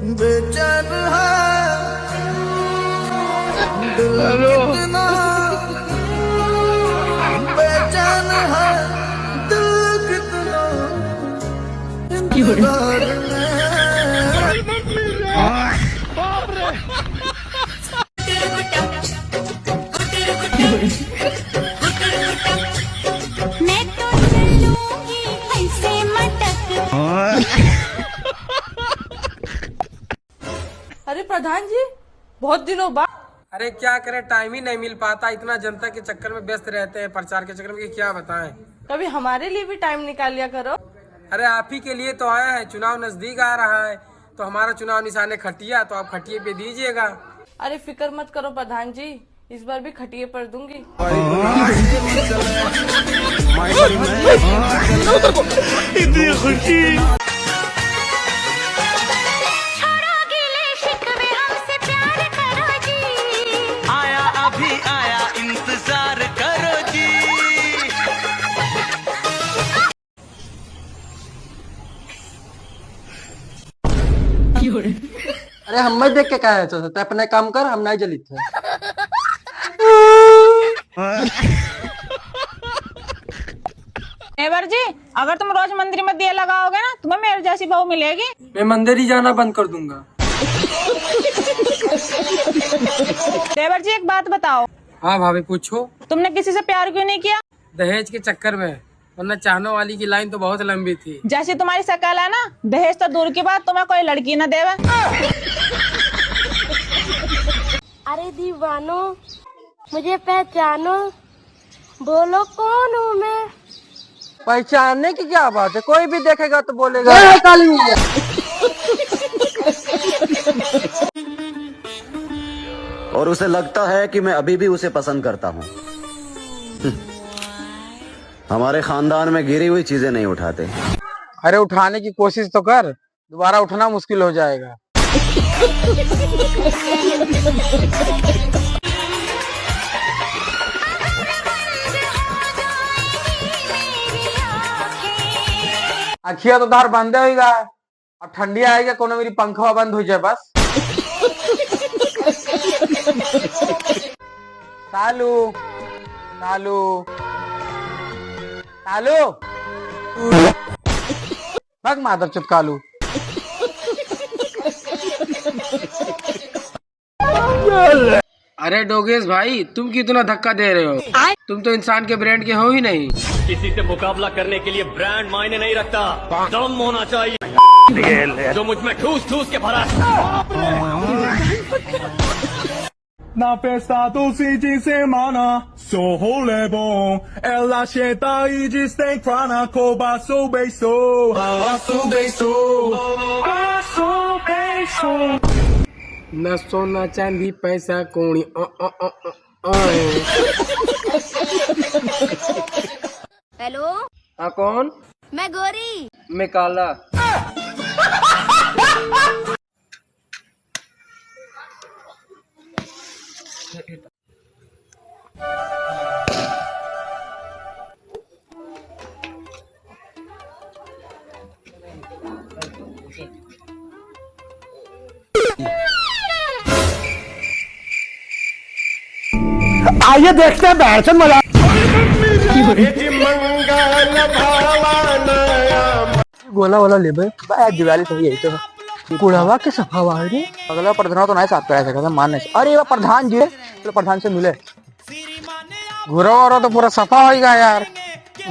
बेचैन है हेलो बेचैन है दिल कितना इंतजार में। मैं तो चलूंगी ऐसे मटक। अरे प्रधान जी, बहुत दिनों बाद। अरे क्या करें, टाइम ही नहीं मिल पाता, इतना जनता के चक्कर में व्यस्त रहते हैं, प्रचार के चक्कर में कि क्या बताएं। कभी हमारे लिए भी टाइम निकाल लिया करो। अरे आप ही के लिए तो आया है, चुनाव नजदीक आ रहा है तो हमारा चुनाव निशान है खटिया, तो आप खटिये पे दीजिएगा। अरे फिक्र मत करो प्रधान जी, इस बार भी खटिए पर दूंगी। इतनी खुशी। छोड़ो गिले शिकवे हमसे प्यार करो जी। आया अभी आया इंतजार करो जी। अरे हम मत देख के क्या है, तो अपने काम कर, हम नहीं जलित है। देवर जी, अगर तुम रोज मंदिर में दिया लगाओगे ना, तुम्हें मेरे जैसी बहू मिलेगी। मैं मंदिर ही जाना बंद कर दूंगा। देवर जी, एक बात बताओ, हाँ भाभी पूछो। तुमने किसी से प्यार क्यों नहीं किया? दहेज के चक्कर में, वरना चाहने वाली की लाइन तो बहुत लंबी थी। जैसी तुम्हारी शक्ल है ना, दहेज तो दूर की बात, तुम्हें कोई लड़की न देवे। अरे दीवानो, मुझे पहचानो, बोलो कौन हूँ मैं। पहचानने की क्या बात है, कोई भी देखेगा तो बोलेगा काली मैया। और उसे लगता है कि मैं अभी भी उसे पसंद करता हूँ। हमारे खानदान में गिरी हुई चीजें नहीं उठाते। अरे उठाने की कोशिश तो कर, दोबारा उठना मुश्किल हो जाएगा। अखिया तो धार बंद होगा, अब ठंडी आएगा, कोनो मेरी पंखा बंद हो जाए बस। तालू तालू तालू भग माधव चुपकालू। अरे डोगेश भाई, तुम क्यों इतना धक्का दे रहे हो? तुम तो इंसान के ब्रांड के हो ही नहीं। किसी से मुकाबला करने के लिए ब्रांड मायने नहीं रखता, दम होना चाहिए जो मुझ में ठूस ठूस के भरा Na festa do fim de semana, sou rolê bom. Ela senta e diz tem na coba, sou beijo. Sou beijo. Sou beijo. न सोना चांदी पैसा कौड़ी हेलो, हाँ कौन? मैं गोरी। मैं काला। आइए देखते हैं बैठन मजा। गोला वाला ले भाई, दिवाली तो यही तो कुड़ावा के सफा रे। अगला प्रधान तो नहीं साफ करा सकता, मानने से। अरे ये प्रधान जी, तो प्रधान से मिले, घुरा वरा तो पूरा सफा होगा यार,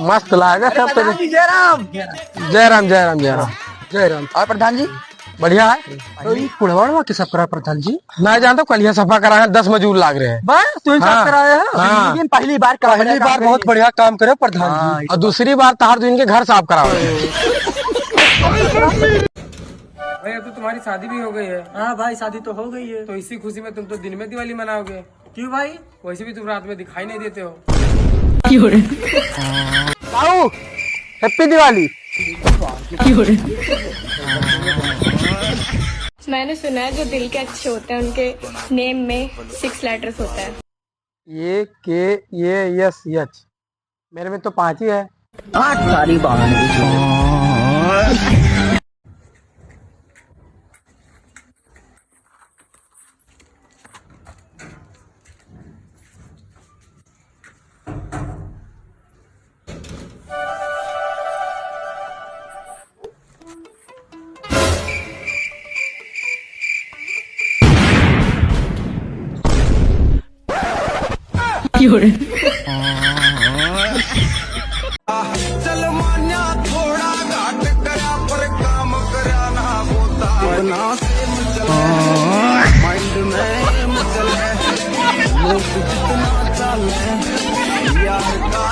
मस्त लागेगा सब। जय राम जय राम जय राम जय राम जय राम। और प्रधान जी बढ़िया है। तो ये कुड़वा के सब करा प्रधान जी? मैं जानता हूँ, कल यहाँ सफा करा है, 10 मजदूर लाग रहे हैं बस। तू साफ कराया है? हाँ। पहली बार बहुत बढ़िया काम करे प्रधान जी। और दूसरी बार तार दिन के घर साफ करा। भाई अब तो तुम्हारी शादी भी हो गई है। हाँ भाई, शादी तो हो गई है। तो इसी खुशी में तुम तो दिन में दिवाली मनाओगे। क्यों भाई? वैसे भी तुम रात में दिखाई नहीं देते हो। हैप्पी दिवाली। मैंने सुना है जो दिल के अच्छे होते हैं उनके नेम में 6 लेटर्स होता है। ये के ये यस यच, मेरे में तो 5 ही है। 8 सारी बहाने। चल मान्या थोड़ा घाट करा पर काम करा ना होता ना से मचले माइंड में मचले लोग जितना चले यार का